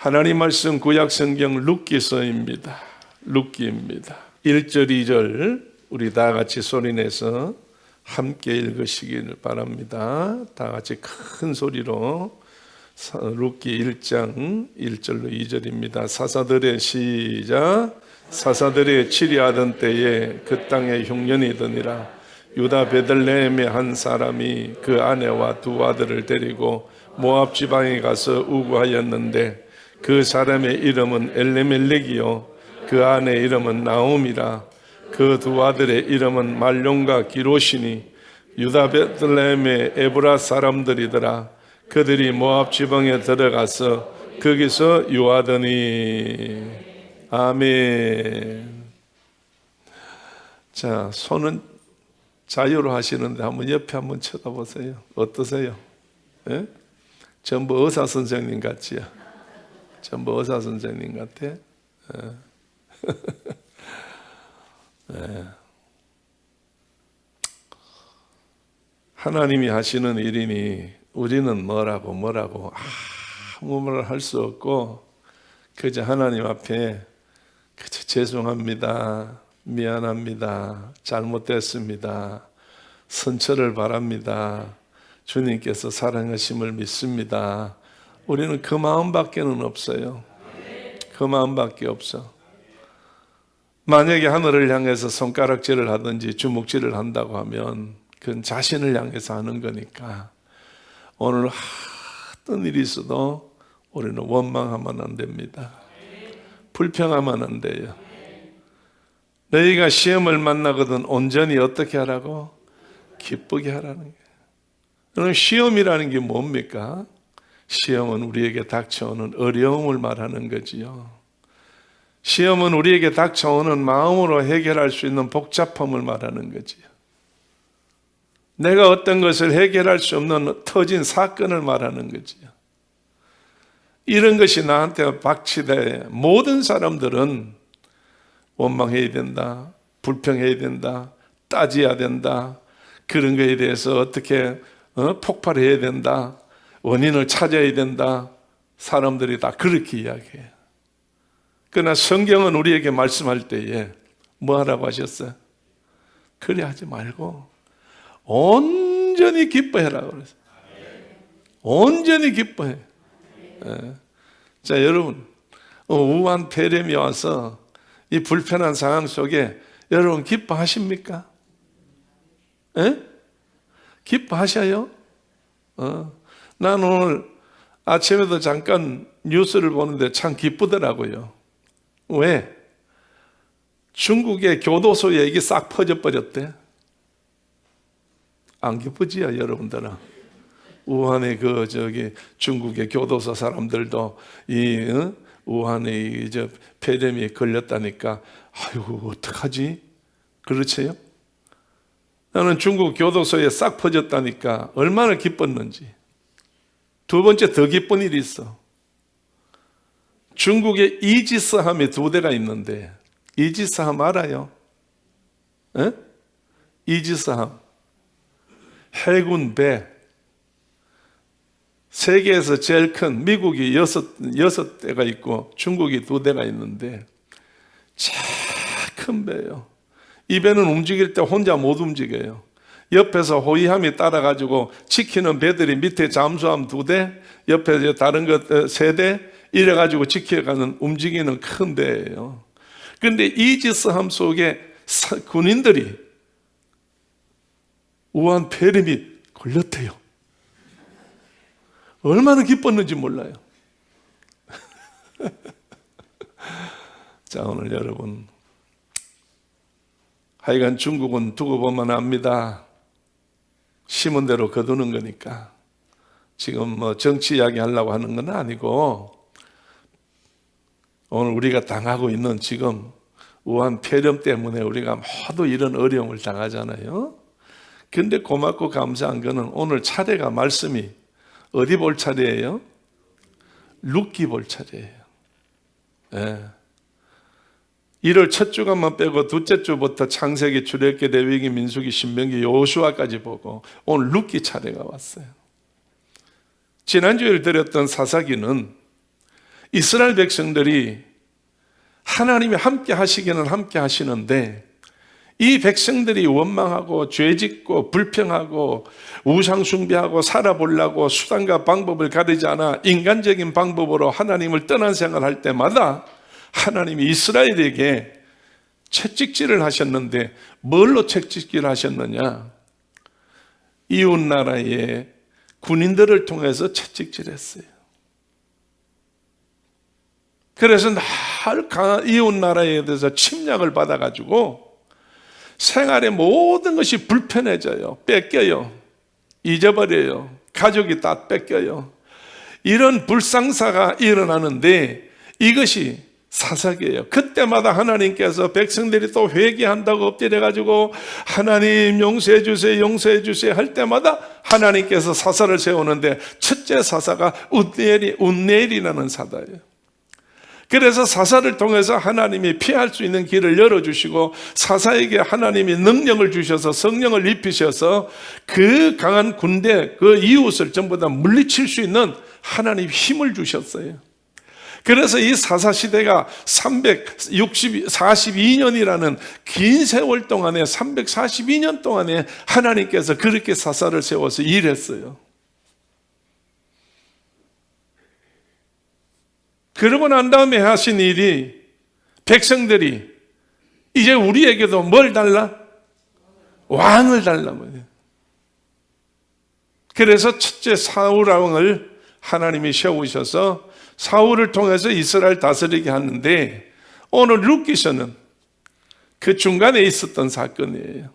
하나님 말씀 구약성경 룻기서입니다. 룻기입니다. 1절 2절 우리 다 같이 소리내서 함께 읽으시기를 바랍니다. 다 같이 큰 소리로 룻기 1장 1절로 2절입니다. 사사들의 시작. 사사들의 치리하던 때에 그 땅에 흉년이 드니라. 유다 베들레헴의 한 사람이 그 아내와 두 아들을 데리고 모압 지방에 가서 우구하였는데 그 사람의 이름은 엘레멜렉이요 그 아내 이름은 나옴이라. 그 두 아들의 이름은 말론과 기로시니 유다 베들레헴의 에브라 사람들이더라. 그들이 모압 지방에 들어가서 거기서 유하더니. 아멘. 자, 손은 자유로 하시는데 한번 옆에 한번 쳐다보세요. 어떠세요? 예? 전부 의사 선생님 같지요? 전부 의사 선생님 같아? 예. 예. 하나님이 하시는 일이니 우리는 뭐라고 아무 말을 할 수 없고 그저 하나님 앞에 그저 죄송합니다, 미안합니다, 잘못됐습니다, 선처를 바랍니다, 주님께서 사랑하심을 믿습니다. 우리는 그 마음밖에는 없어요. 그 마음밖에 없어. 만약에 하늘을 향해서 손가락질을 하든지 주먹질을 한다고 하면 그건 자신을 향해서 하는 거니까 오늘 어떤 일이 있어도 우리는 원망하면 안 됩니다. 불평하면 안 돼요. 너희가 시험을 만나거든 온전히 어떻게 하라고? 기쁘게 하라는 거예요. 그럼 시험이라는 게 뭡니까? 시험은 우리에게 닥쳐오는 어려움을 말하는 거지요. 시험은 우리에게 닥쳐오는 마음으로 해결할 수 있는 복잡함을 말하는 거지요. 내가 어떤 것을 해결할 수 없는 터진 사건을 말하는 거지요. 이런 것이 나한테 박치되 모든 사람들은 원망해야 된다, 불평해야 된다, 따져야 된다, 그런 거에 대해서 어떻게 폭발해야 된다, 원인을 찾아야 된다. 사람들이 다 그렇게 이야기해요. 그러나 성경은 우리에게 말씀할 때에 뭐 하라고 하셨어요? 그래 하지 말고 온전히 기뻐해라 그랬어요. 온전히 기뻐해. 예. 자, 여러분, 우한 폐렴이 와서 이 불편한 상황 속에 여러분 기뻐하십니까? 예? 기뻐하셔요? 난 오늘 아침에도 잠깐 뉴스를 보는데 참 기쁘더라고요. 왜? 중국의 교도소 얘기 싹 퍼져버렸대. 안 기쁘지요, 여러분들은? 우한의 중국의 교도소 사람들도 우한의 폐렴이 걸렸다니까, 아이고, 어떡하지? 그렇지요? 나는 중국 교도소에 싹 퍼졌다니까 얼마나 기뻤는지. 두 번째 더 기쁜 일이 있어. 중국에 이지스함이 2대가 있는데, 이지스함 알아요? 에? 이지스함. 해군 배. 세계에서 제일 큰 미국이 6대가 있고 중국이 2대가 있는데 제일 큰 배예요. 이 배는 움직일 때 혼자 못 움직여요. 옆에서 호위함이 따라가지고 지키는 배들이 밑에 잠수함 2대, 옆에 다른 것 3대 이래가지고 지켜가는 움직이는 큰 배예요. 그런데 이지스함 속에 군인들이 우한 폐렴이 걸렸대요. 얼마나 기뻤는지 몰라요. 자, 오늘 여러분, 하여간 중국은 두고 보면 압니다. 심은 대로 거두는 거니까. 지금 뭐 정치 이야기 하려고 하는 건 아니고, 오늘 우리가 당하고 있는 지금 우한 폐렴 때문에 우리가 모두 이런 어려움을 당하잖아요. 근데 고맙고 감사한 거는 오늘 차례가 말씀이 어디 볼 차례예요? 룻기 볼 차례예요. 예. 1월 첫 주간만 빼고 둘째 주부터 창세기, 출애굽기, 레위기, 민수기, 신명기, 여호수아까지 보고 오늘 룻기 차례가 왔어요. 지난주에 드렸던 사사기는 이스라엘 백성들이 하나님이 함께 하시기는 함께 하시는데 이 백성들이 원망하고 죄짓고 불평하고 우상 숭배하고 살아보려고 수단과 방법을 가리지 않아 인간적인 방법으로 하나님을 떠난 생활할 때마다 하나님이 이스라엘에게 채찍질을 하셨는데 뭘로 채찍질을 하셨느냐? 이웃 나라의 군인들을 통해서 채찍질했어요. 그래서 날 강한 이웃 나라에 대해서 침략을 받아가지고 생활의 모든 것이 불편해져요. 뺏겨요. 잊어버려요. 가족이 다 뺏겨요. 이런 불상사가 일어나는데 이것이 사사기예요. 그때마다 하나님께서 백성들이 또 회개한다고 엎드려가지고 하나님 용서해 주세요, 용서해 주세요 할 때마다 하나님께서 사사를 세우는데 첫째 사사가 운네일이라는 사사예요. 그래서 사사를 통해서 하나님이 피할 수 있는 길을 열어주시고 사사에게 하나님이 능력을 주셔서 성령을 입히셔서 그 강한 군대, 그 이웃을 전부 다 물리칠 수 있는 하나님 힘을 주셨어요. 그래서 이 사사 시대가 342년이라는 긴 세월 동안에 342년 동안에 하나님께서 그렇게 사사를 세워서 일했어요. 그러고 난 다음에 하신 일이 백성들이 이제 우리에게도 뭘 달라? 왕을 달라. 그래서 첫째 사울 왕을 하나님이 세우셔서 사울을 통해서 이스라엘 다스리게 하는데 오늘 룻기서는 그 중간에 있었던 사건이에요.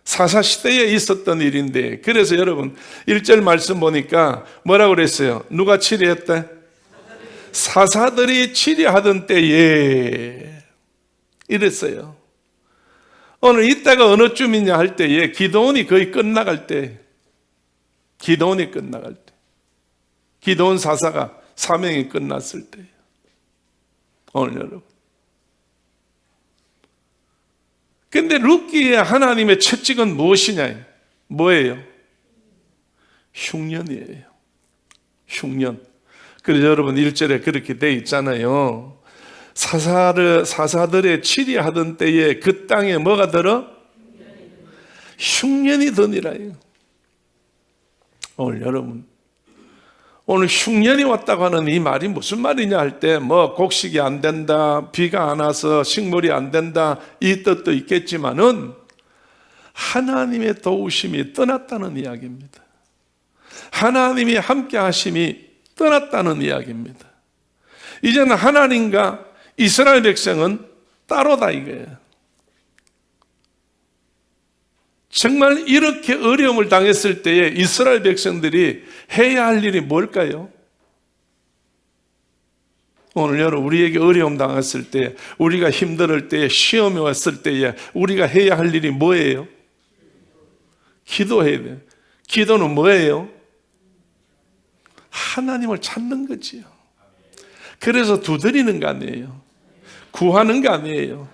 사사시대에 있었던 일인데 그래서 여러분 1절 말씀 보니까 뭐라고 그랬어요? 누가 치리했대? 사사들이 치리하던 때에 이랬어요. 오늘 이때가 어느 쯤이냐 할 때에 기드온이 거의 끝나갈 때 기드온 사사가 사명이 끝났을 때예요. 오늘 여러분. 근데 룻기의 하나님의 채찍은 무엇이냐? 뭐예요? 흉년이에요. 흉년. 그래서 여러분 1절에 그렇게 돼 있잖아요. 사사들의 치리하던 때에 그 땅에 뭐가 들어? 흉년이 드니라요. 오늘 여러분, 오늘 흉년이 왔다고 하는 이 말이 무슨 말이냐 할 때 뭐 곡식이 안 된다, 비가 안 와서 식물이 안 된다 이 뜻도 있겠지만은 하나님의 도우심이 떠났다는 이야기입니다. 하나님이 함께 하심이 떠났다는 이야기입니다. 이제는 하나님과 이스라엘 백성은 따로다 이거예요. 정말 이렇게 어려움을 당했을 때에 이스라엘 백성들이 해야 할 일이 뭘까요? 오늘 여러분 우리에게 어려움 당했을 때, 우리가 힘들 때에, 시험이 왔을 때에 우리가 해야 할 일이 뭐예요? 기도해야 돼요. 기도는 뭐예요? 하나님을 찾는 거지요. 그래서 두드리는 거 아니에요. 구하는 거 아니에요.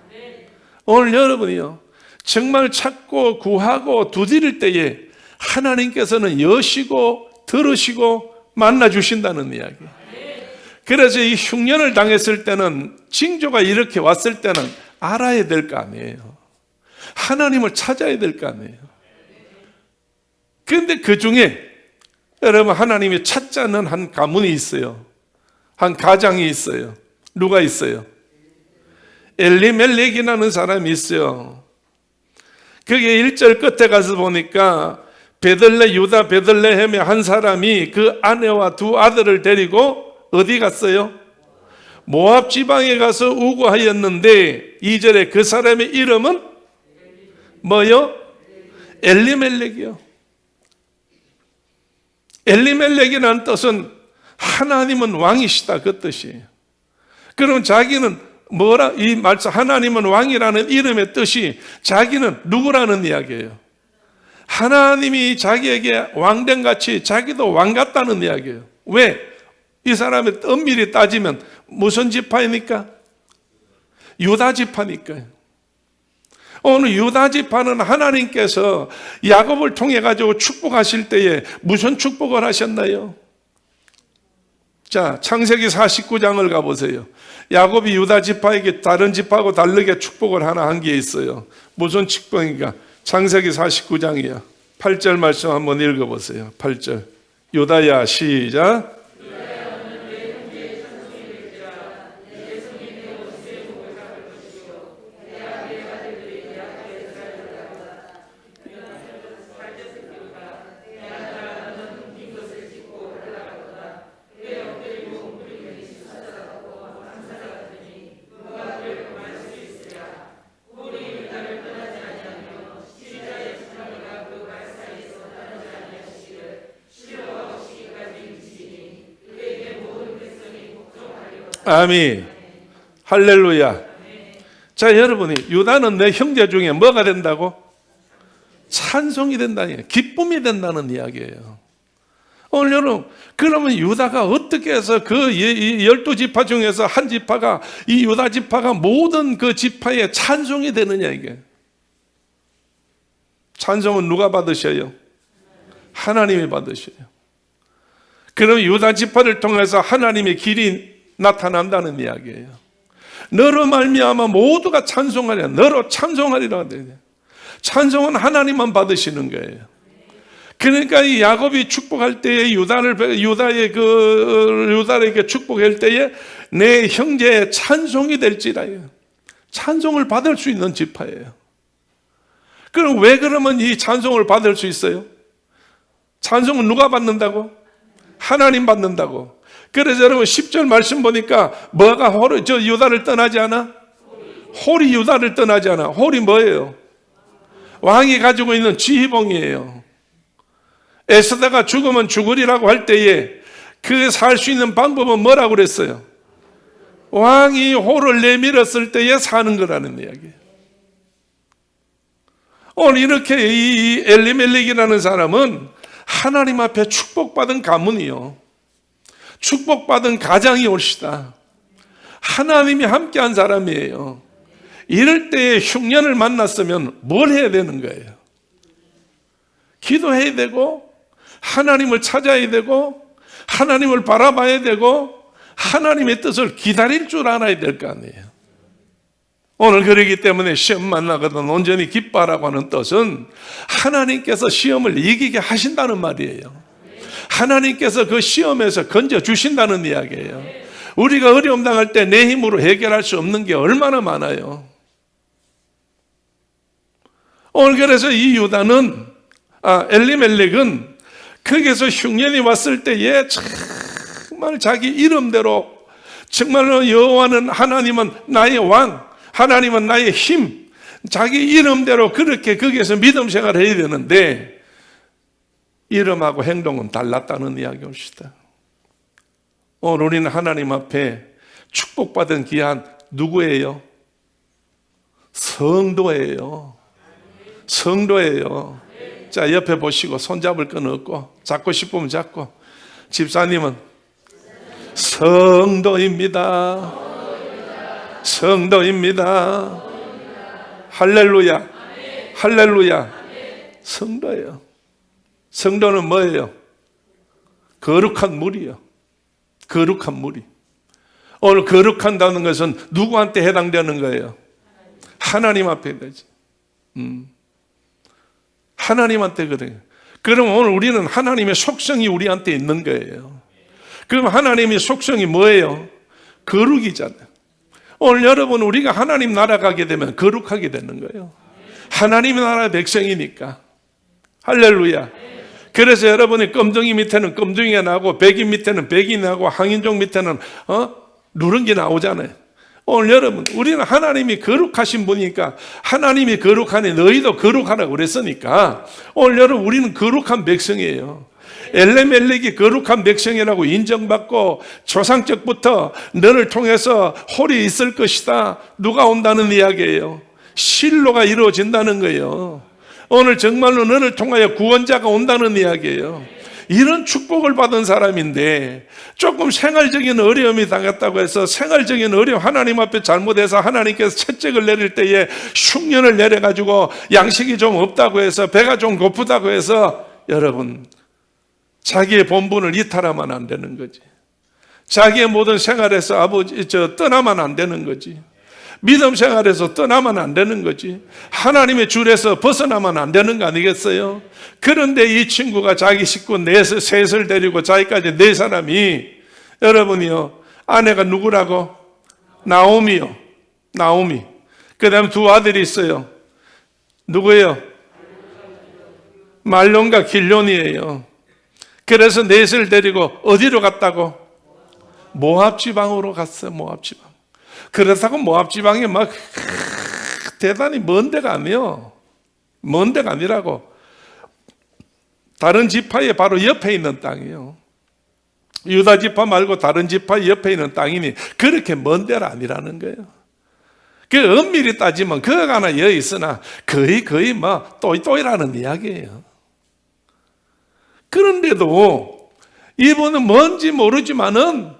오늘 여러분이요, 정말 찾고 구하고 두드릴 때에 하나님께서는 여시고 들으시고 만나주신다는 이야기. 그래서 이 흉년을 당했을 때는, 징조가 이렇게 왔을 때는 알아야 될 거 아니에요. 하나님을 찾아야 될 거 아니에요. 그런데 그 중에 여러분 하나님이 찾지 않는 한 가문이 있어요. 한 가장이 있어요. 누가 있어요? 엘리멜렉이라는 사람이 있어요. 그게 1절 끝에 가서 보니까 유다 베들레헴의 한 사람이 그 아내와 두 아들을 데리고 어디 갔어요? 모압 지방에 가서 우거하였는데 2절에 그 사람의 이름은 뭐요? 엘리멜렉이요. 엘리멜렉이라는 뜻은 하나님은 왕이시다 그 뜻이에요. 그럼 자기는 뭐라, 이 말씀 하나님은 왕이라는 이름의 뜻이 자기는 누구라는 이야기예요? 하나님이 자기에게 왕된 같이 자기도 왕 같다는 이야기예요. 왜? 이 사람의 엄밀히 따지면 무슨 지파입니까? 유다 지파니까요. 오늘 유다 지파는 하나님께서 야곱을 통해 가지고 축복하실 때에 무슨 축복을 하셨나요? 자, 창세기 49장을 가보세요. 야곱이 유다 지파에게 다른 지파하고 다르게 축복을 하나 한 게 있어요. 무슨 축복인가? 창세기 49장이야. 8절 말씀 한번 읽어보세요. 8절. 유다야, 시작. 아멘. 할렐루야. 자, 여러분이 유다는 내 형제 중에 뭐가 된다고? 찬송이 된다는 이야기, 기쁨이 된다는 이야기예요. 오늘 여러분, 그러면 유다가 어떻게 해서 그 12지파 중에서 한 지파가, 이 유다 지파가 모든 그 지파의 찬송이 되느냐 이게. 찬송은 누가 받으셔요? 하나님이 받으셔요. 그럼 유다 지파를 통해서 하나님의 길이 나타난다는 이야기예요. 너로 말미암아 모두가 찬송하리라. 너로 찬송하리라. 찬송은 하나님만 받으시는 거예요. 그러니까 이 야곱이 축복할 때에 유다에게 축복할 때에 내 형제의 찬송이 될지라요. 찬송을 받을 수 있는 지파예요. 그럼 왜 그러면 이 찬송을 받을 수 있어요? 찬송은 누가 받는다고? 하나님 받는다고. 그래서 여러분 10절 말씀 보니까 뭐가 유다를 떠나지 않아? 홀이 유다를 떠나지 않아. 홀이 뭐예요? 왕이 가지고 있는 지휘봉이에요. 에스더가 죽으면 죽으리라고 할 때에 그 살 수 있는 방법은 뭐라고 그랬어요? 왕이 홀을 내밀었을 때에 사는 거라는 이야기예요. 오늘 이렇게 이 엘리멜렉이라는 사람은 하나님 앞에 축복받은 가문이요, 축복받은 가장이 올시다. 하나님이 함께한 사람이에요. 이럴 때에 흉년을 만났으면 뭘 해야 되는 거예요? 기도해야 되고, 하나님을 찾아야 되고, 하나님을 바라봐야 되고, 하나님의 뜻을 기다릴 줄 알아야 될 거 아니에요. 오늘 그러기 때문에 시험 만나거든 온전히 기뻐하라고 하는 뜻은 하나님께서 시험을 이기게 하신다는 말이에요. 하나님께서 그 시험에서 건져주신다는 이야기예요. 우리가 어려움 당할 때 내 힘으로 해결할 수 없는 게 얼마나 많아요. 오늘 그래서 이 유다는, 엘리멜렉은 거기서 흉년이 왔을 때에 정말 자기 이름대로 정말로 여호와는 하나님은 나의 왕, 하나님은 나의 힘, 자기 이름대로 그렇게 거기에서 믿음 생활을 해야 되는데 이름하고 행동은 달랐다는 이야기입니다. 오늘 우리는 하나님 앞에 축복받은 귀한 누구예요? 성도예요. 성도예요. 자, 옆에 보시고 손잡을 건 없고 잡고 싶으면 잡고. 집사님은 성도입니다. 성도입니다. 할렐루야. 할렐루야. 성도예요. 성도는 뭐예요? 거룩한 물이요. 거룩한 물이. 오늘 거룩한다는 것은 누구한테 해당되는 거예요? 하나님 앞에 되지. 하나님한테 그래요. 그럼 오늘 우리는 하나님의 속성이 우리한테 있는 거예요. 그럼 하나님의 속성이 뭐예요? 거룩이잖아요. 오늘 여러분, 우리가 하나님 나라 가게 되면 거룩하게 되는 거예요. 하나님의 나라의 백성이니까. 할렐루야. 그래서 여러분이 검둥이 밑에는 검둥이가 나고 백인 밑에는 백인이 나고 황인종 밑에는 누런기 나오잖아요. 오늘 여러분, 우리는 하나님이 거룩하신 분이니까 하나님이 거룩하니 너희도 거룩하라고 그랬으니까 오늘 여러분, 우리는 거룩한 백성이에요. 엘레멜렉이 거룩한 백성이라고 인정받고 조상적부터 너를 통해서 홀이 있을 것이다. 누가 온다는 이야기예요? 실로가 이루어진다는 거예요. 오늘 정말로 너를 통하여 구원자가 온다는 이야기예요. 이런 축복을 받은 사람인데 조금 생활적인 어려움이 당했다고 해서 생활적인 어려움, 하나님 앞에 잘못해서 하나님께서 채찍을 내릴 때에 흉년을 내려가지고 양식이 좀 없다고 해서 배가 좀 고프다고 해서 여러분, 자기의 본분을 이탈하면 안 되는 거지. 자기의 모든 생활에서 아버지 떠나면 안 되는 거지. 믿음 생활에서 떠나면 안 되는 거지. 하나님의 줄에서 벗어나면 안 되는 거 아니겠어요? 그런데 이 친구가 자기 식구 셋을 데리고 자기까지 4사람이, 여러분이요, 아내가 누구라고? 나오미요. 나오미. 그 다음에 2 아들이 있어요. 누구예요? 말론과 길론이에요. 그래서 4을 데리고 어디로 갔다고? 모압 지방으로 갔어요. 모압 지방. 그렇다고 모압 지방이 막 대단히 먼 데가 아니에요. 먼 데가 아니라고. 다른 지파의 바로 옆에 있는 땅이에요. 유다 지파 말고 다른 지파 옆에 있는 땅이니 그렇게 먼 데는 아니라는 거예요. 그 엄밀히 따지면 그가 하나 여기 있으나 거의 뭐 또이또이라는 이야기예요. 그런데도 이분은 뭔지 모르지만은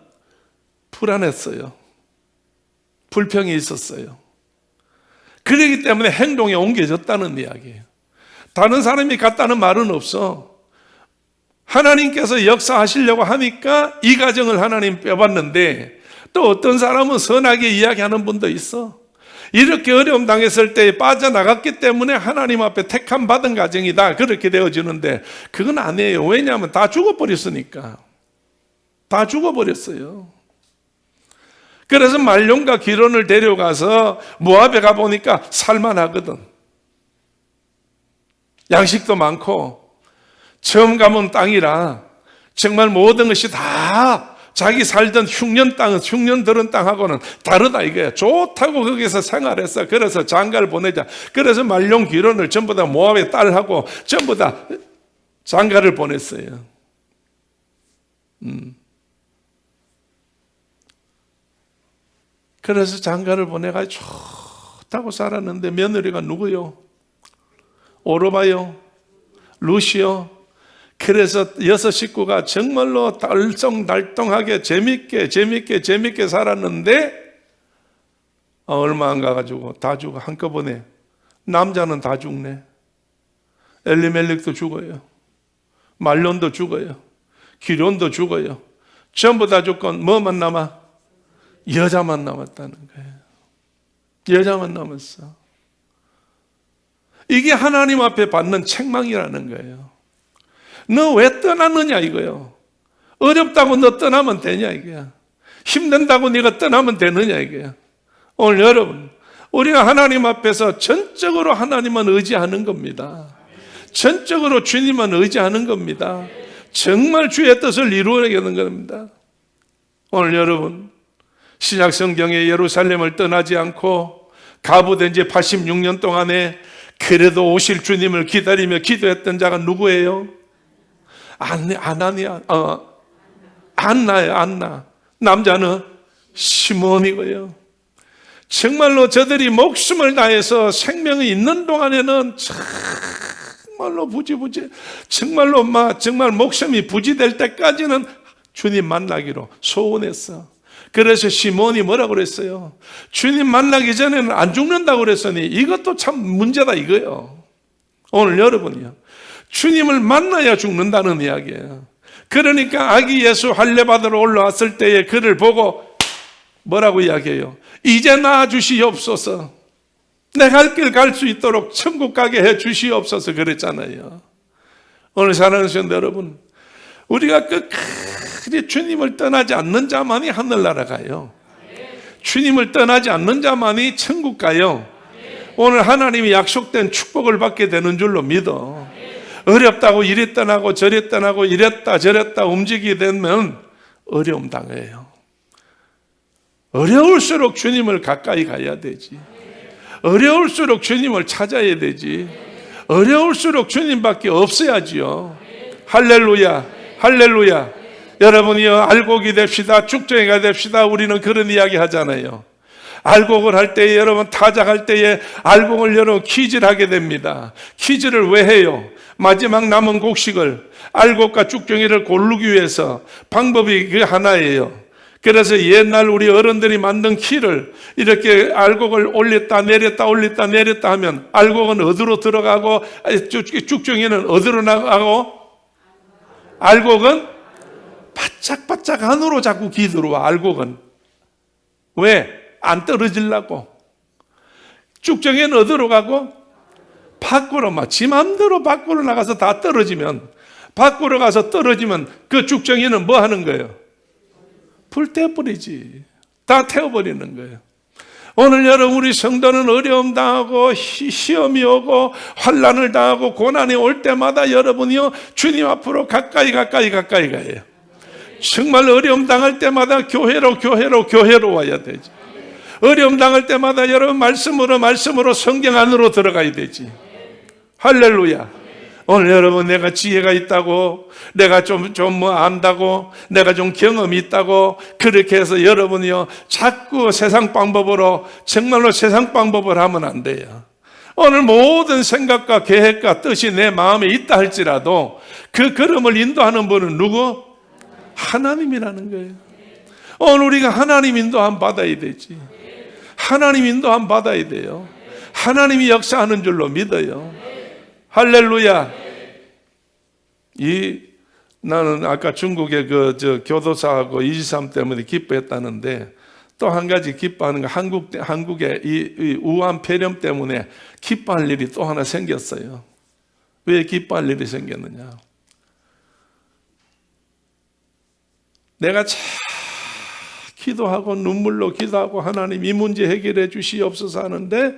불안했어요. 불평이 있었어요. 그렇기 때문에 행동에 옮겨졌다는 이야기예요. 다른 사람이 갔다는 말은 없어. 하나님께서 역사하시려고 하니까 이 가정을 하나님 빼봤는데, 또 어떤 사람은 선하게 이야기하는 분도 있어. 이렇게 어려움 당했을 때 빠져나갔기 때문에 하나님 앞에 택함 받은 가정이다, 그렇게 되어지는데 그건 아니에요. 왜냐하면 다 죽어버렸으니까. 다 죽어버렸어요. 그래서 말론과 기론을 데려가서 모압에 가보니까 살만하거든. 양식도 많고 처음 가본 땅이라 정말 모든 것이 다 자기 살던 흉년 들은 땅하고는 다르다 이거야. 좋다고 거기서 생활했어. 그래서 장가를 보내자. 그래서 말론 기론을 전부 다 모압의 딸하고 전부 다 장가를 보냈어요. 그래서 장가를 보내가지고 좋다고 살았는데 며느리가 누구요? 오르바요? 루시요? 그래서 6 식구가 정말로 달성달성하게 재밌게 살았는데 얼마 안 가가지고 다 죽어. 한꺼번에. 남자는 다 죽네. 엘리멜렉도 죽어요. 말론도 죽어요. 기론도 죽어요. 전부 다 죽고 뭐만 남아? 여자만 남았다는 거예요. 여자만 남았어. 이게 하나님 앞에 받는 책망이라는 거예요. 너 왜 떠났느냐 이거요. 어렵다고 너 떠나면 되냐 이거야. 힘든다고 네가 떠나면 되느냐 이거야. 오늘 여러분, 우리가 하나님 앞에서 전적으로 하나님만 의지하는 겁니다. 전적으로 주님만 의지하는 겁니다. 정말 주의 뜻을 이루어내는 겁니다. 오늘 여러분, 신약 성경에 예루살렘을 떠나지 않고 가부된 지 86년 동안에 그래도 오실 주님을 기다리며 기도했던 자가 누구예요? 안나예요. 안나. 남자는 시몬이고요. 정말로 저들이 목숨을 다해서 생명이 있는 동안에는 정말로 정말 목숨이 부지될 때까지는 주님 만나기로 소원했어. 그래서 시몬이 뭐라고 그랬어요? 주님 만나기 전에는 안 죽는다고 그랬으니 이것도 참 문제다 이거예요. 오늘 여러분이요, 주님을 만나야 죽는다는 이야기예요. 그러니까 아기 예수 할례 받으러 올라왔을 때에 그를 보고 뭐라고 이야기해요? 이제 낳아 주시옵소서. 내 갈 길 갈 수 있도록 천국 가게 해 주시옵소서 그랬잖아요. 오늘 사랑하는 성도 여러분, 우리가 끝까지 주님을 떠나지 않는 자만이 하늘나라 가요. 주님을 떠나지 않는 자만이 천국 가요. 오늘 하나님이 약속된 축복을 받게 되는 줄로 믿어. 어렵다고 이리 떠나고 저리 떠나고 이랬다 저랬다 움직이게 되면 어려움 당해요. 어려울수록 주님을 가까이 가야 되지. 어려울수록 주님을 찾아야 되지. 어려울수록 주님밖에 없어야지요. 할렐루야, 할렐루야. 여러분이요, 알곡이 됩시다. 쭉정이가 됩시다. 우리는 그런 이야기 하잖아요. 알곡을 할 때에, 여러분 타작할 때에 알곡을 여러분 퀴즈를 하게 됩니다. 퀴즈를 왜 해요? 마지막 남은 곡식을, 알곡과 쭉정이를 고르기 위해서 방법이 그 하나예요. 그래서 옛날 우리 어른들이 만든 키를 이렇게 알곡을 올렸다 내렸다 올렸다 내렸다 하면 알곡은 어디로 들어가고 쭉정이는 어디로 나가고, 알곡은 바짝바짝 안으로 자꾸 기 들어와, 알곡은. 왜? 안 떨어지려고. 쭉정이는 어디로 가고? 밖으로, 지 맘대로 밖으로 나가서 다 떨어지면, 밖으로 가서 떨어지면 그 쭉정이는 뭐 하는 거예요? 불 태워버리지. 다 태워버리는 거예요. 오늘 여러분, 우리 성도는 어려움 당하고 시험이 오고 환난을 당하고 고난이 올 때마다 여러분이요, 주님 앞으로 가까이 가요. 정말 어려움 당할 때마다 교회로 와야 되지. 어려움 당할 때마다 여러분 말씀으로 성경 안으로 들어가야 되지. 할렐루야. 오늘 여러분, 내가 지혜가 있다고, 내가 좀 안다고, 내가 좀 경험이 있다고, 그렇게 해서 여러분이요, 자꾸 세상 방법으로, 정말로 세상 방법을 하면 안 돼요. 오늘 모든 생각과 계획과 뜻이 내 마음에 있다 할지라도 그 걸음을 인도하는 분은 누구? 하나님이라는 거예요. 오늘 우리가 하나님 인도함 받아야 되지. 하나님 인도함 받아야 돼요. 하나님이 역사하는 줄로 믿어요. 할렐루야. 나는 아까 중국의 교도사하고 이지삼 때문에 기뻐했다는데, 또 한 가지 기뻐하는 거, 한국의 이 우한 폐렴 때문에 기뻐할 일이 또 하나 생겼어요. 왜 기뻐할 일이 생겼느냐? 내가 기도하고 눈물로 기도하고 하나님 이 문제 해결해 주시옵소서 하는데,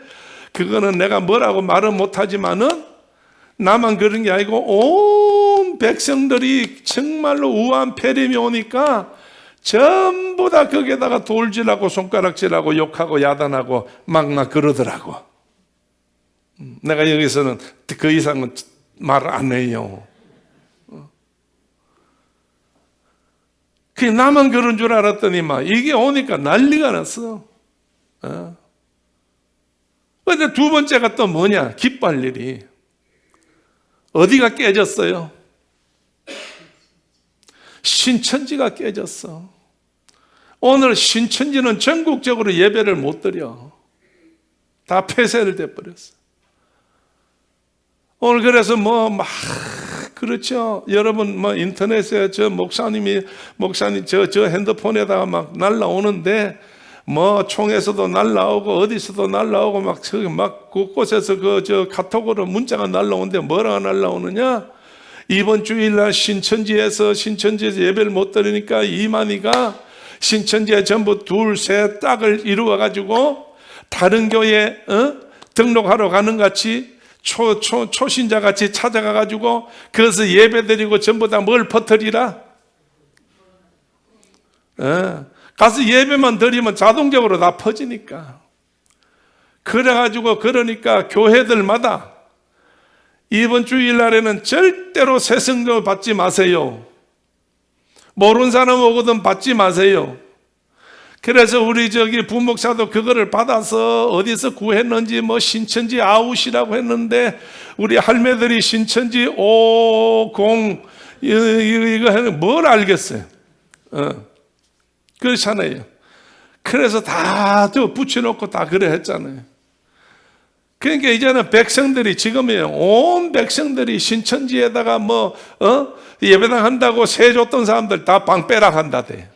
그거는 내가 뭐라고 말은 못하지만은 나만 그런 게 아니고 온 백성들이 정말로 우한 폐렴이 오니까 전부 다 거기에다가 돌질하고 손가락질하고 욕하고 야단하고 막 그러더라고. 내가 여기서는 그 이상은 말 안 해요. 그냥 나만 그런 줄 알았더니 이게 오니까 난리가 났어. 근데 두 번째가 또 뭐냐? 기뻐할 일이. 어디가 깨졌어요? 신천지가 깨졌어. 오늘 신천지는 전국적으로 예배를 못 드려. 다 폐쇄를 돼버렸어. 오늘 그래서 그렇죠. 여러분 인터넷에 목사님 저 핸드폰에다가 막 날라오는데, 총에서도 날라오고 어디서도 날라오고 막 곳곳에서 카톡으로 문자가 날라오는데 뭐라고 날라오느냐? 이번 주일날 신천지에서 예배를 못 드리니까 이만희가 신천지에 전부 둘, 셋 딱을 이루어 가지고 다른 교회 등록하러 가는 같이 초신자 같이 찾아가 가지고 그래서 예배 드리고 전부 다 뭘 퍼뜨리라? 가서 예배만 드리면 자동적으로 다 퍼지니까. 그래가지고 그러니까 교회들마다 이번 주일날에는 절대로 새성교 받지 마세요. 모르는 사람 오거든 받지 마세요. 그래서 우리 부목사도 그거를 받아서 어디서 구했는지 신천지 아웃이라고 했는데, 우리 할매들이 신천지 50 이거 하는 뭘 알겠어요. 그렇잖아요. 그래서 다 붙여놓고 다 그래 했잖아요. 그러니까 이제는 백성들이 지금이에요. 온 백성들이 신천지에다가 예배당 한다고 세 줬던 사람들 다 방빼락 한다대.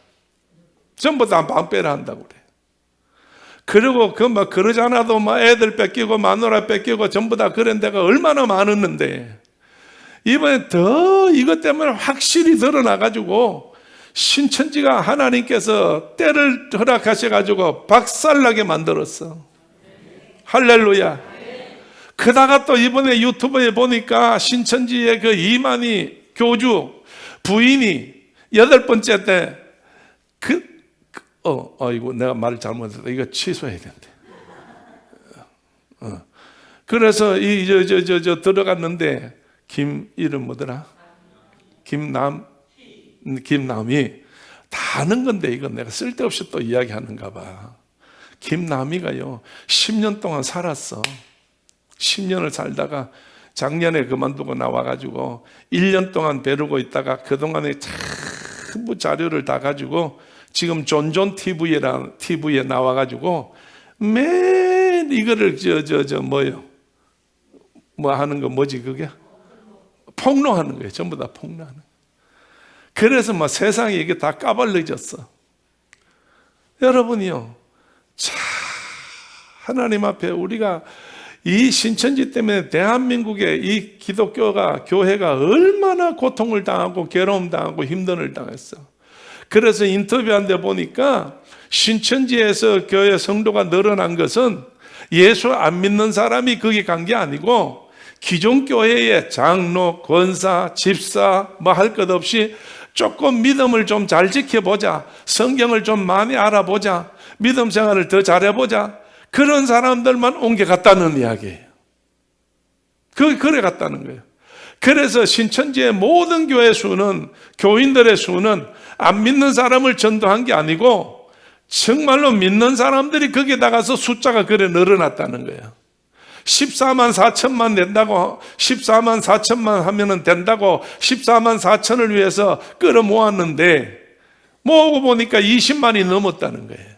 전부 다 방빼락 한다고 그래. 그리고 그러지 않아도 애들 뺏기고 마누라 뺏기고 전부 다 그런 데가 얼마나 많았는데, 이번에 더 이것 때문에 확실히 드러나가지고 신천지가 하나님께서 때를 허락하셔가지고 박살나게 만들었어. 할렐루야. 그다가 또 이번에 유튜브에 보니까 신천지의 그 이만희 교주 부인이 8번째 때 이거 내가 말을 잘못했다. 이거 취소해야 된대. 그래서 들어갔는데 이름 뭐더라? 김남이 다 아는 건데 이건 내가 쓸데없이 또 이야기하는가 봐. 김남이가요 10년 동안 살았어. 10년을 살다가 작년에 그만두고 나와가지고 1년 동안 벼르고 있다가 그동안에 전부 자료를 다 가지고 지금 존존 TV에 나와가지고 매일 이거를 하는 거 뭐지 그게? 폭로하는 거예요. 전부 다 폭로하는 거예요. 그래서 뭐 세상에 이게 다 까발려졌어. 여러분이요, 자, 하나님 앞에 우리가 이 신천지 때문에 대한민국의 이 기독교가, 교회가 얼마나 고통을 당하고 괴로움 당하고 힘듦을 당했어. 그래서 인터뷰한 데 보니까 신천지에서 교회 성도가 늘어난 것은 예수 안 믿는 사람이 거기 간 게 아니고 기존 교회의 장로, 권사, 집사 뭐 할 것 없이 조금 믿음을 좀 잘 지켜보자, 성경을 좀 많이 알아보자, 믿음 생활을 더 잘해보자, 그런 사람들만 옮겨갔다는 이야기예요. 그래 갔다는 거예요. 그래서 신천지의 모든 교회 수는, 교인들의 수는 안 믿는 사람을 전도한 게 아니고 정말로 믿는 사람들이 거기에 나가서 숫자가 그래 늘어났다는 거예요. 14만 4천만 된다고, 14만 4천만 하면은 된다고 14만 4천을 위해서 끌어 모았는데 모으고 보니까 20만이 넘었다는 거예요.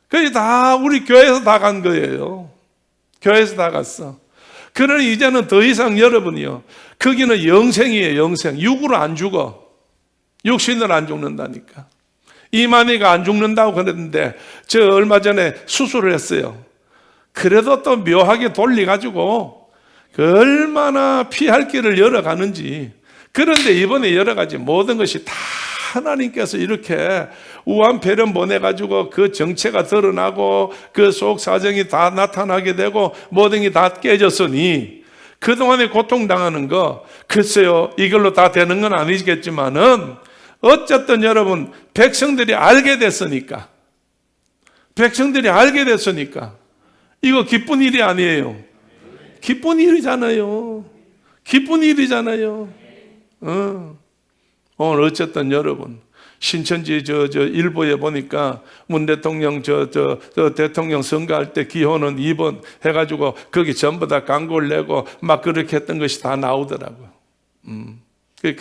그게 다 우리 교회에서 다 간 거예요. 교회에서 다 갔어. 그러니 이제는 더 이상 여러분이요, 거기는 영생이에요. 영생. 육으로 안 죽어. 육신으로 안 죽는다니까. 이만희가 안 죽는다고 그랬는데 저 얼마 전에 수술을 했어요. 그래도 또 묘하게 돌려가지고 얼마나 피할 길을 열어가는지. 그런데 이번에 여러 가지 모든 것이 다 하나님께서 이렇게 우한폐렴 보내가지고 그 정체가 드러나고 그 속 사정이 다 나타나게 되고 모든 게 다 깨졌으니 그동안에 고통당하는 거 글쎄요, 이걸로 다 되는 건 아니겠지만은 어쨌든 여러분, 백성들이 알게 됐으니까, 이거 기쁜 일이 아니에요. 기쁜 일이잖아요. 기쁜 일이잖아요. 오늘 어쨌든 여러분, 신천지 일보에 보니까 문 대통령 대통령 선거할 때 기호는 2번 해가지고 거기 전부 다 광고를 내고 막 그렇게 했던 것이 다 나오더라고요.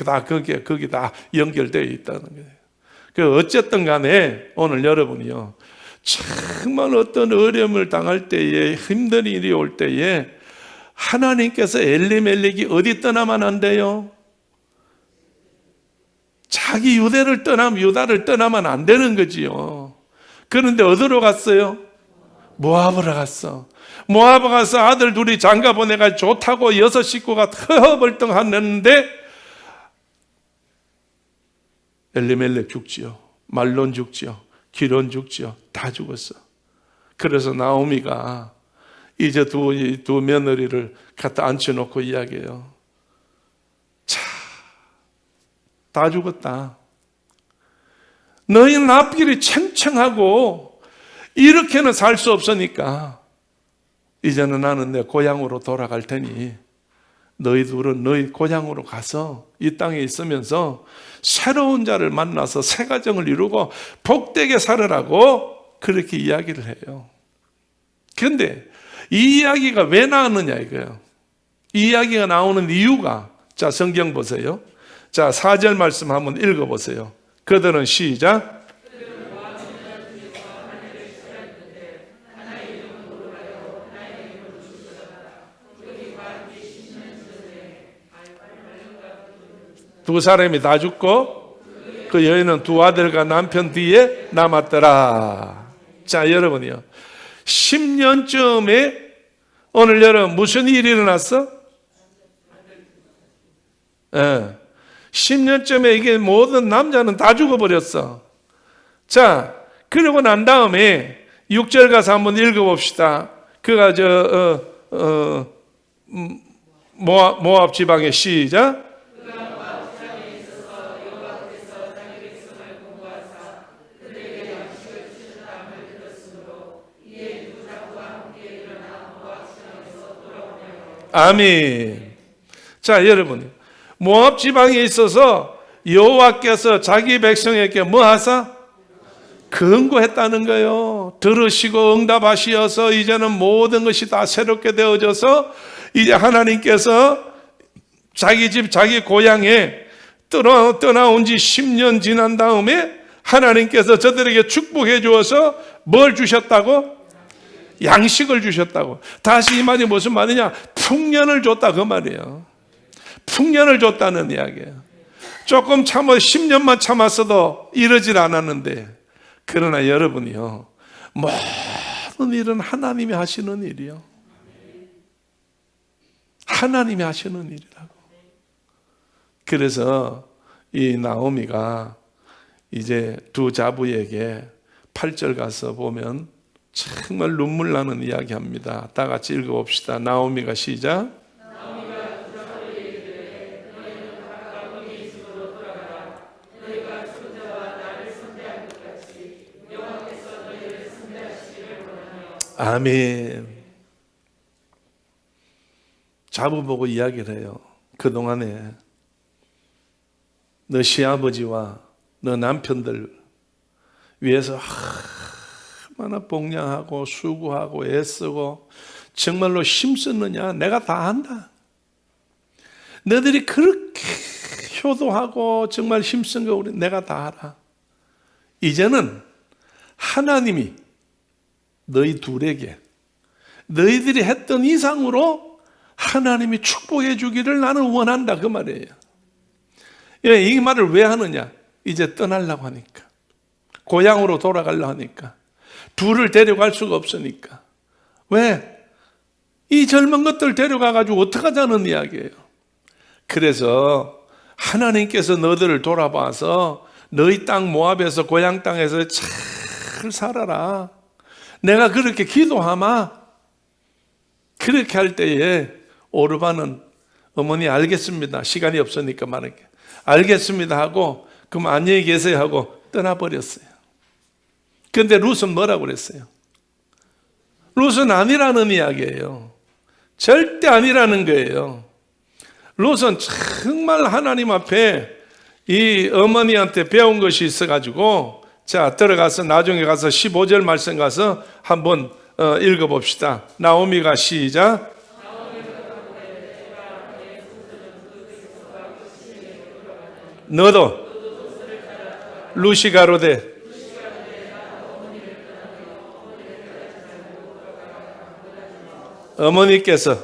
다 거기 다 연결되어 있다는 거예요. 그 어쨌든 간에 오늘 여러분이요, 정말 어떤 어려움을 당할 때에, 힘든 일이 올 때에 하나님께서 엘리멜렉이 어디 떠나면 안 돼요? 자기 유다를 떠나면 안 되는 거지요. 그런데 어디로 갔어요? 모압으로 갔어. 모압에 가서 아들 둘이 장가 보내가 좋다고 6 식구가 허허벌떡하는데 엘리멜렉 죽지요. 말론 죽지요. 기론 죽지요. 다 죽었어. 그래서 나오미가 이제 두 며느리를 갖다 앉혀놓고 이야기해요. 자, 다 죽었다. 너희는 앞길이 챙챙하고 이렇게는 살 수 없으니까 이제는 나는 내 고향으로 돌아갈 테니 너희 둘은 너희 고향으로 가서 이 땅에 있으면서 새로운 자를 만나서 새 가정을 이루고 복되게 살으라고 그렇게 이야기를 해요. 그런데 이 이야기가 왜 나왔느냐 이거예요. 이 이야기가 나오는 이유가, 자, 성경 보세요. 자, 4절 말씀 한번 읽어보세요. 그들은 시작. 두 사람이 다 죽고 그 여인은 두 아들과 남편 뒤에 남았더라. 자, 여러분이요, 10년쯤에 오늘 여러분 무슨 일이 일어났어? 10년쯤에 이게 모든 남자는 다 죽어버렸어. 자, 그러고 난 다음에 6절 가서 한번 읽어봅시다. 그가 모압 지방의 시작. 아멘. 자, 여러분, 모압 지방에 있어서 여호와께서 자기 백성에게 뭐 하사? 근고했다는 거예요. 들으시고 응답하시어서 이제는 모든 것이 다 새롭게 되어져서 이제 하나님께서 자기 집, 자기 고향에 떠나온 지 10년 지난 다음에 하나님께서 저들에게 축복해 주어서 뭘 주셨다고? 양식을 주셨다고. 다시 이 말이 무슨 말이냐? 풍년을 줬다 그 말이에요. 풍년을 줬다는 이야기예요. 조금 참아 10년만 참았어도 이러질 않았는데, 그러나 여러분이요, 모든 일은 하나님이 하시는 일이요. 하나님이 하시는 일이라고. 그래서 이 나오미가 이제 두 자부에게 8절 가서 보면 정말 눈물 나는 이야기 합니다. 다 같이 읽어봅시다. 나오미가 시작. 아멘. 자부 보고 이야기를 해요. 그동안에 너 시아버지와 너 남편들 위해서 얼마나 복량하고 수고하고 애쓰고 정말로 힘썼느냐, 내가 다 안다. 너희들이 그렇게 효도하고 정말 힘쓴 거 내가 다 알아. 이제는 하나님이 너희 둘에게 너희들이 했던 이상으로 하나님이 축복해 주기를 나는 원한다, 그 말이에요. 이 말을 왜 하느냐? 이제 떠나려고 하니까, 고향으로 돌아가려고 하니까, 둘을 데려갈 수가 없으니까. 왜? 이 젊은 것들 데려가가지고 어떡하자는 이야기예요. 그래서 하나님께서 너희들을 돌아봐서 너희 땅 모압에서, 고향 땅에서 잘 살아라, 내가 그렇게 기도하마. 그렇게 할 때에 오르바는 어머니 알겠습니다, 시간이 없으니까 말할게, 알겠습니다 하고 그럼 안녕히 계세요 하고 떠나버렸어요. 그런데 룻은 뭐라고 그랬어요? 룻은 아니라는 이야기예요. 절대 아니라는 거예요. 룻은 정말 하나님 앞에 이 어머니한테 배운 것이 있어가지고, 자, 들어가서 나중에 가서 15절 말씀 가서 한번 읽어봅시다. 나오미가 시작. 너도 룻이 가로되 어머니께서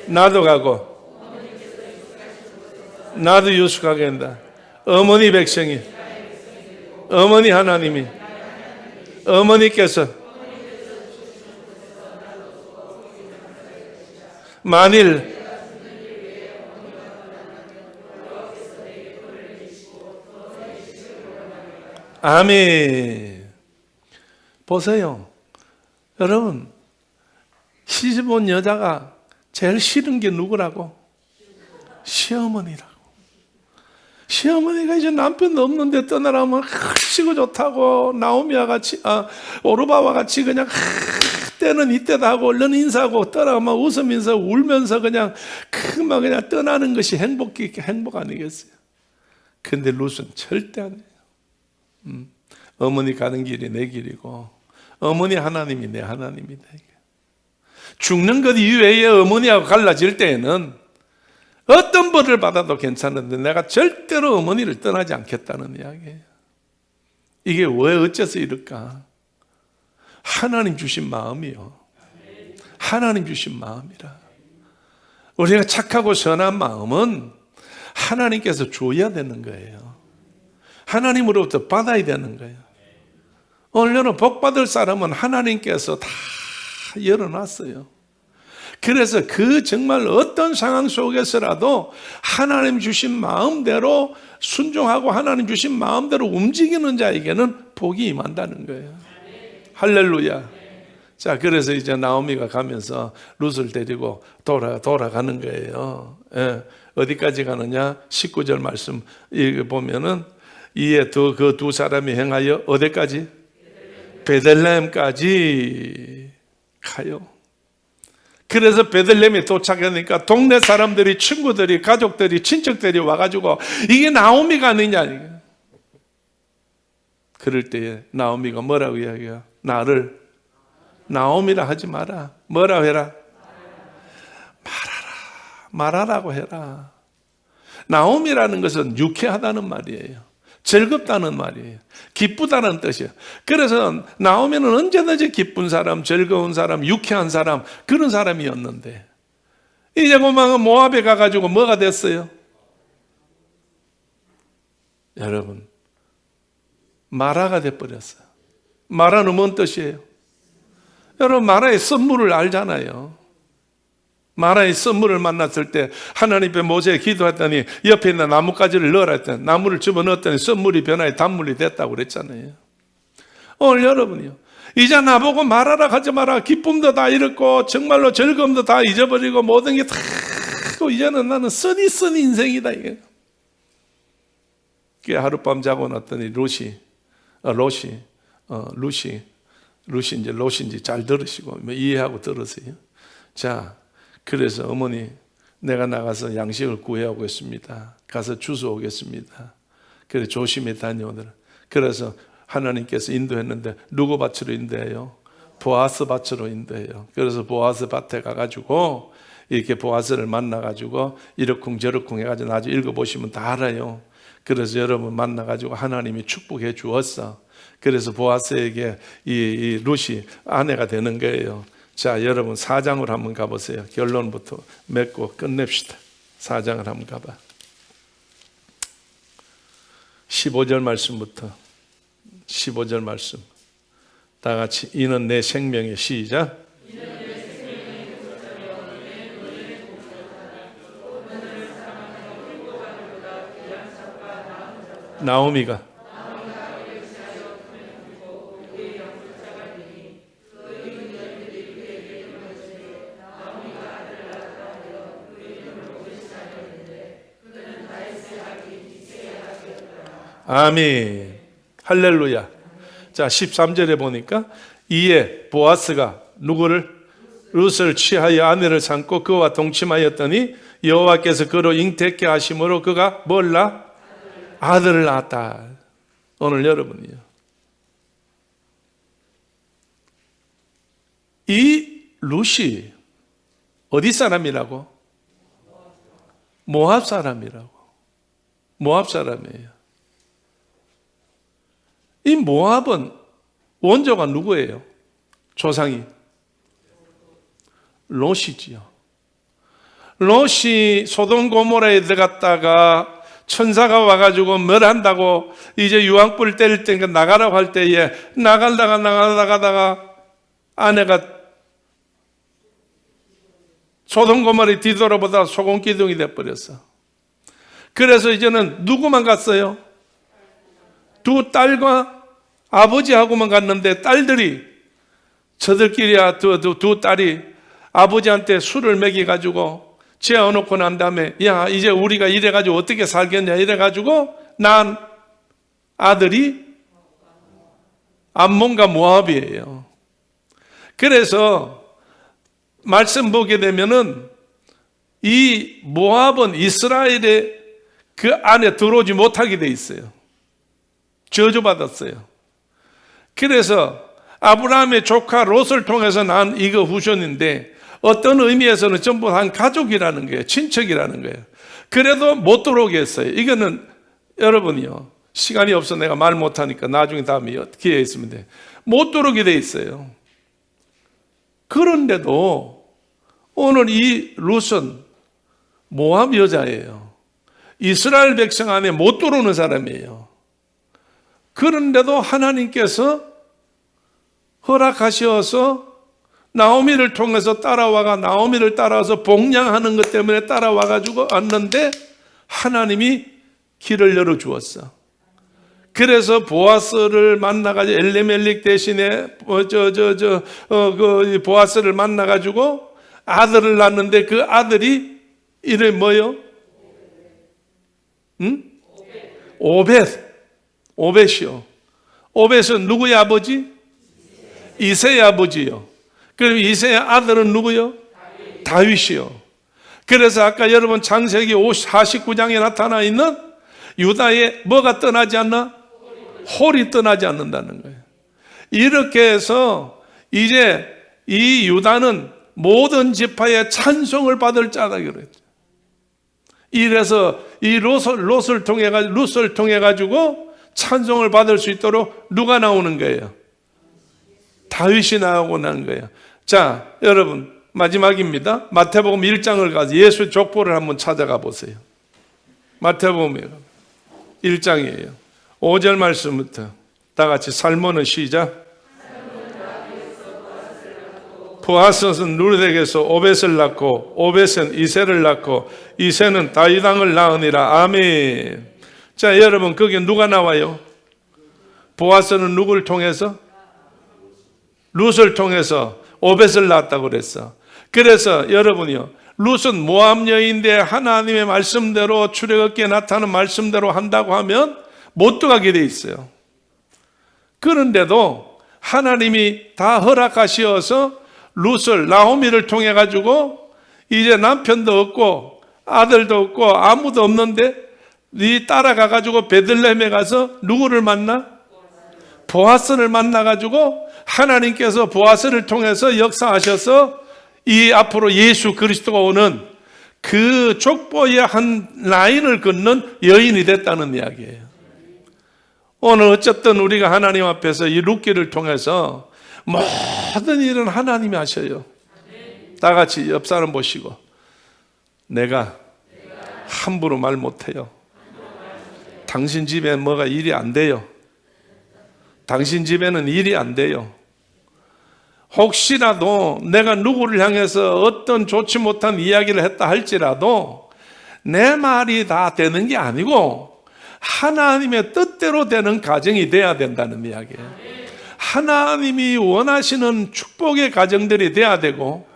나도 가고 나도 유숙하게 한다. 어머니 백성이, 어머니 하나님이, 어머니께서 만일 아멘. 보세요, 여러분, 시집 온 여자가 제일 싫은 게 누구라고? 시어머니라고. 시어머니가 이제 남편도 없는데 떠나라면 크시고 좋다고, 나오미와 같이, 오르바와 같이 그냥 때는 이때다 하고 얼른 인사하고 떠나면 웃으면서 울면서 그냥 떠나는 것이 행복 아니겠어요? 근데 룻은 절대 아니에요. 어머니 가는 길이 내 길이고 어머니 하나님이 내 하나님이다. 죽는 것 이외에 어머니하고 갈라질 때에는 어떤 벌을 받아도 괜찮은데 내가 절대로 어머니를 떠나지 않겠다는 이야기예요. 이게 왜 어째서 이럴까? 하나님 주신 마음이요. 하나님 주신 마음이라. 우리가 착하고 선한 마음은 하나님께서 줘야 되는 거예요. 하나님으로부터 받아야 되는 거예요. 오늘은 복 받을 사람은 하나님께서 다 열어놨어요. 그래서 그 정말 어떤 상황 속에서라도 하나님 주신 마음대로 순종하고 하나님 주신 마음대로 움직이는 자에게는 복이 임한다는 거예요. 할렐루야. 자, 그래서 이제 나오미가 가면서 룻을 데리고 돌아가는 거예요. 예. 어디까지 가느냐? 19절 말씀 읽어보면은 이에 그 두 사람이 행하여 어디까지? 베들레헴까지 가요. 그래서 베들레헴에 도착하니까 동네 사람들이, 친구들이, 가족들이, 친척들이 와가지고 이게 나오미가 아니냐. 그럴 때에 나오미가 뭐라고 이야기해요? 나를 나오미라 하지 마라. 뭐라고 해라? 말하라고 해라. 나오미라는 것은 유쾌하다는 말이에요. 즐겁다는 말이에요. 기쁘다는 뜻이에요. 그래서 나오미는 언제든지 기쁜 사람, 즐거운 사람, 유쾌한 사람, 그런 사람이었는데 이제 그만 모압에 가가지고 뭐가 됐어요? 여러분, 마라가 돼버렸어요. 마라는 뭔 뜻이에요? 여러분, 마라의 선물을 알잖아요. 마라의 선물을 만났을 때 하나님 앞에 모세가 기도했더니 옆에 있는 나뭇가지를 넣으라 했더니 나무를 집어넣었더니 선물이 변화해 단물이 됐다고 그랬잖아요. 오늘 여러분이요, 이제 나보고 말하라 하지 마라. 기쁨도 다 잃었고 정말로 즐거움도 다 잊어버리고 모든 게 다 이제는 나는 쓰니 인생이다 이게. 하룻밤 자고 났더니 루시인지 잘 들으시고 이해하고 들으세요. 자, 그래서 어머니, 내가 나가서 양식을 구해오고 있습니다. 가서 주워 오겠습니다. 그래 조심히 다녀오더라. 그래서 하나님께서 인도했는데 누구 밭으로 인도해요? 보아스 밭으로 인도해요. 그래서 보아스 밭에 가가지고 이렇게 보아스를 만나가지고 이러쿵저러쿵 해가지고 나중에 읽어보시면 다 알아요. 그래서 여러분 만나가지고 하나님이 축복해 주었어. 그래서 보아스에게 이 룻이 아내가 되는 거예요. 자, 여러분 4장으로 한번 가보세요. 결론부터 맺고 끝냅시다. 4장을 한번 가봐. 15절 말씀부터 15절 말씀 다 같이. 이는 내 생명의 시작. 나오미가 아멘. 할렐루야. 자, 13절에 보니까 이에 보아스가 누구를? 룻을 취하여 아내를 삼고 그와 동침하였더니 여호와께서 그로 잉태케 하심으로 그가 뭘 낳아? 아들을 낳았다. 오늘 여러분이요, 이 룻이 어디 사람이라고? 모압 사람이라고. 모압 사람이에요. 이 모압은 원조가 누구예요? 조상이 롯이지요. 롯이 소돔 고모라에 들어갔다가 천사가 와가지고 뭘 한다고 이제 유황불 때릴 때니까 나가라고 할 때에 나가다가 아내가 소돔 고모라에 뒤돌아보다 소금 기둥이 돼버렸어. 그래서 이제는 누구만 갔어요? 두 딸과 아버지하고만 갔는데 딸들이 저들끼리야 두 딸이 아버지한테 술을 먹여가지고 재워놓고 난 다음에 야 이제 우리가 이래가지고 어떻게 살겠냐 이래가지고 난 아들이 암몬과 모압이에요. 그래서 말씀 보게 되면은 이 모압은 이스라엘의 그 안에 들어오지 못하게 돼 있어요. 저주받았어요. 그래서 아브라함의 조카 롯을 통해서 난 이거 후손인데 어떤 의미에서는 전부 한 가족이라는 거예요. 친척이라는 거예요. 그래도 못 들어오게 했어요. 이거는 여러분이요, 시간이 없어 내가 말 못하니까 나중에 다음에 기회 있으면 돼. 못 들어오게 돼 있어요. 그런데도 오늘 이 룻은 모압 여자예요. 이스라엘 백성 안에 못 들어오는 사람이에요. 그런데도 하나님께서 허락하셔서 나오미를 통해서 따라와가 나오미를 따라와서 복양하는 것 때문에 따라와가지고 왔는데 하나님이 길을 열어주었어. 그래서 보아스를 만나가지고 엘리멜렉 대신에 그 보아스를 만나가지고 아들을 낳았는데 그 아들이 이름이 뭐요? 응? 오벳이요. 오벳은 누구의 아버지? 이새의 아버지요. 그럼 이새의 아들은 누구요? 다윗이요. 그래서 아까 여러분 창세기 49장에 나타나 있는 유다의 뭐가 떠나지 않나? 홀이 떠나지 않는다는 거예요. 이렇게 해서 이제 이 유다는 모든 지파의 찬송을 받을 자라 그랬죠. 이래서 이 롯을 통해 가지고 찬송을 받을 수 있도록 누가 나오는 거예요? 다윗이 나오고 난 거예요. 자, 여러분 마지막입니다. 마태복음 1장을 가서 예수 족보를 한번 찾아가 보세요. 마태복음에 1장이에요. 5절 말씀부터 다 같이 살모는 시작. 보아스는 룻에게서 오벳을 낳고 오벳은 이새를 낳고 이새는 다윗 왕을 낳으니라. 아멘. 자, 여러분 거기에 누가 나와요? 보아스는 누구를 통해서? 룻을 통해서 오벳을 낳았다고 그랬어. 그래서 여러분이요, 룻은 모압 여인인데 하나님의 말씀대로 출애굽기에 나타나는 말씀대로 한다고 하면 못 들어가게 돼 있어요. 그런데도 하나님이 다 허락하시어서 룻을, 나오미를 통해 가지고 이제 남편도 없고 아들도 없고 아무도 없는데 이 따라가 가지고 베들레헴에 가서 누구를 만나? 보아스를 만나 가지고 하나님께서 보아스를 통해서 역사하셔서 이 앞으로 예수 그리스도가 오는 그 족보의 한 라인을 긋는 여인이 됐다는 이야기예요. 오늘 어쨌든 우리가 하나님 앞에서 이 룻기를 통해서 모든 일은 하나님이 하셔요. 다 같이 옆 사람 보시고, 내가 함부로 말 못해요. 당신 집에 뭐가 일이 안 돼요. 당신 집에는 일이 안 돼요. 혹시라도 내가 누구를 향해서 어떤 좋지 못한 이야기를 했다 할지라도 내 말이 다 되는 게 아니고 하나님의 뜻대로 되는 가정이 돼야 된다는 이야기예요. 하나님이 원하시는 축복의 가정들이 돼야 되고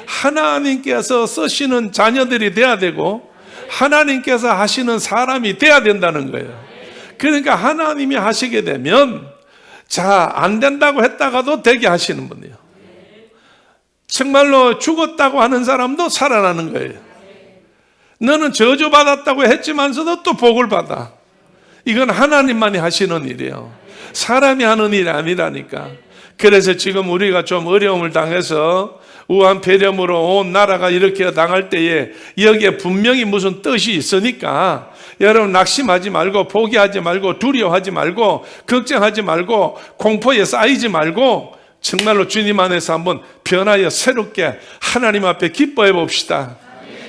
하나님께서 쓰시는 자녀들이 돼야 되고 하나님께서 하시는 사람이 돼야 된다는 거예요. 그러니까 하나님이 하시게 되면 자, 안 된다고 했다가도 되게 하시는 분이에요. 정말로 죽었다고 하는 사람도 살아나는 거예요. 너는 저주받았다고 했지만서도 또 복을 받아. 이건 하나님만이 하시는 일이에요. 사람이 하는 일이 아니라니까. 그래서 지금 우리가 좀 어려움을 당해서 우한폐렴으로 온 나라가 이렇게 당할 때에 여기에 분명히 무슨 뜻이 있으니까 여러분 낙심하지 말고 포기하지 말고 두려워하지 말고 걱정하지 말고 공포에 쌓이지 말고 정말로 주님 안에서 한번 변하여 새롭게 하나님 앞에 기뻐해 봅시다.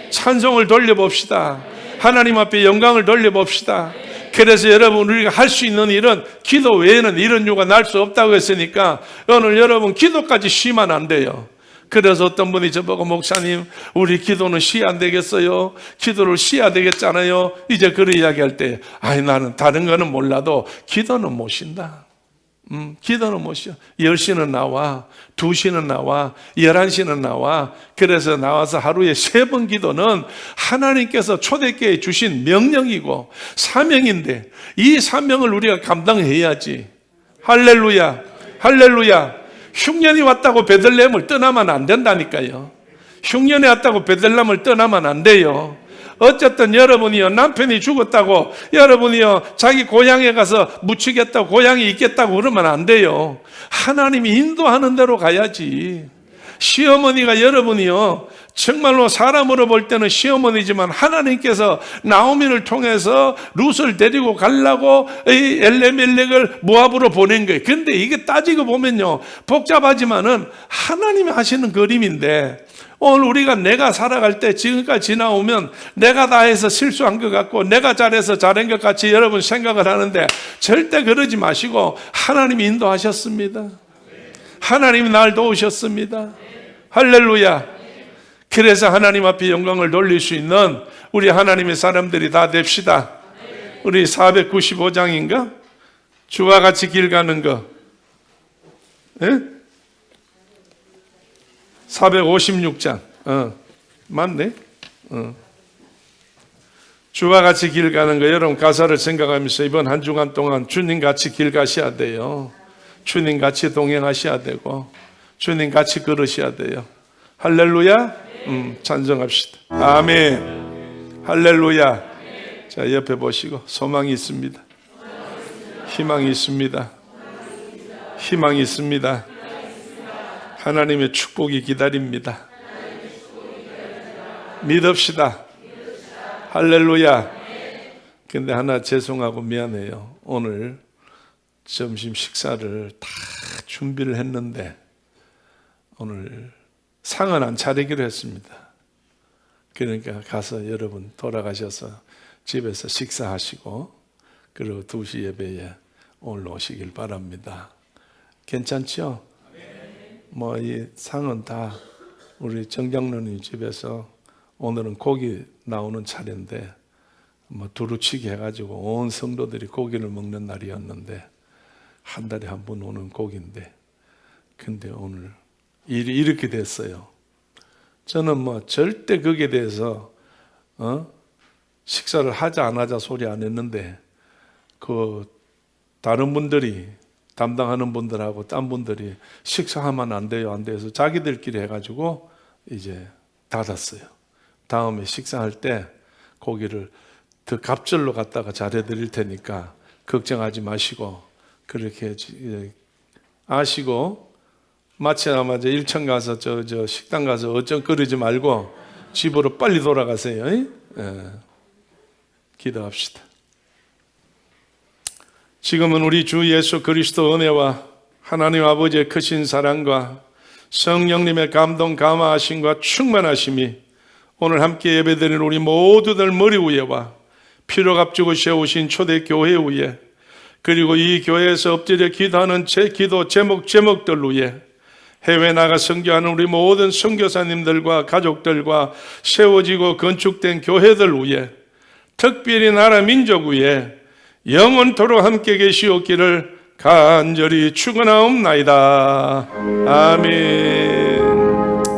찬송을 돌려봅시다. 하나님 앞에 영광을 돌려봅시다. 그래서 여러분 우리가 할 수 있는 일은 기도 외에는 이런 이유가 날 수 없다고 했으니까 오늘 여러분 기도까지 쉬면 안 돼요. 그래서 어떤 분이 저보고 목사님 우리 기도는 쉬어야 안 되겠어요? 기도를 쉬어야 되겠잖아요. 이제 그런 이야기할 때 아니 나는 다른 거는 몰라도 기도는 못 쉰다. 기도는 못 쉬어. 10시는 나와 2시는 나와 11시는 나와. 그래서 나와서 하루에 3번 기도는 하나님께서 초대교회에 주신 명령이고 사명인데 이 사명을 우리가 감당해야지. 할렐루야 할렐루야. 흉년이 왔다고 베들레헴을 떠나면 안 된다니까요. 흉년이 왔다고 베들레헴을 떠나면 안 돼요. 어쨌든 여러분이요 남편이 죽었다고 여러분이요 자기 고향에 가서 묻히겠다고 고향에 있겠다고 그러면 안 돼요. 하나님이 인도하는 대로 가야지. 시어머니가 여러분이요 정말로 사람으로 볼 때는 시어머니지만 하나님께서 나오미를 통해서 룻을 데리고 가려고 이 엘레멜렉을 모압으로 보낸 거예요. 그런데 이게 따지고 보면요 복잡하지만은 하나님이 하시는 그림인데 오늘 우리가 내가 살아갈 때 지금까지 지나오면 내가 다 해서 실수한 것 같고 내가 잘해서 잘한 것 같이 여러분 생각을 하는데 절대 그러지 마시고 하나님이 인도하셨습니다. 하나님이 날 도우셨습니다. 할렐루야. 그래서 하나님 앞에 영광을 돌릴 수 있는 우리 하나님의 사람들이 다 됩시다. 우리 495장인가? 주와 같이 길 가는 거. 예? 456장. 맞네. 주와 같이 길 가는 거. 여러분 가사를 생각하면서 이번 한 주간 동안 주님 같이 길 가셔야 돼요. 주님 같이 동행하셔야 되고 주님 같이 걸으셔야 돼요. 할렐루야. 찬송합시다. 아멘. 할렐루야. 자, 옆에 보시고 소망이 있습니다. 희망이 있습니다. 희망이 있습니다. 하나님의 축복이 기다립니다. 믿읍시다. 할렐루야. 근데 하나 죄송하고 미안해요. 오늘 점심 식사를 다 준비를 했는데 오늘 상은 안 차리기로 했습니다. 그러니까 가서 여러분 돌아가셔서 집에서 식사하시고 그리고 2시 예배에 오늘 오시길 바랍니다. 괜찮죠? 뭐 이 상은 다 우리 정장로님 집에서 오늘은 고기 나오는 차례인데 뭐 두루치기 해가지고 온 성도들이 고기를 먹는 날이었는데 한 달에 한 번 오는 고기인데 근데 오늘 일이 이렇게 됐어요. 저는 뭐 절대 거기에 대해서 식사를 하자 안 하자 소리 안 했는데 그 다른 분들이 담당하는 분들하고 딴 분들이 식사하면 안 돼요 안 돼서 자기들끼리 해가지고 이제 닫았어요. 다음에 식사할 때 고기를 더 갑절로 갖다가 잘해드릴 테니까 걱정하지 마시고 그렇게 아시고 마치자마자 1층 가서 저 식당 가서 어쩜 끓이지 말고 집으로 빨리 돌아가세요. 예. 기도합시다. 지금은 우리 주 예수 그리스도 은혜와 하나님 아버지의 크신 사랑과 성령님의 감동 감화하심과 충만하심이 오늘 함께 예배드리는 우리 모두들 머리 위에와 피로 값주고 세우신 초대교회 위에 그리고 이 교회에서 엎드려 기도하는 제 기도 제목들 위에 해외 나가 선교하는 우리 모든 선교사님들과 가족들과 세워지고 건축된 교회들 위에 특별히 나라 민족 위에 영원토록 함께 계시옵기를 간절히 축원하옵나이다. 아멘.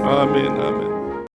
아멘.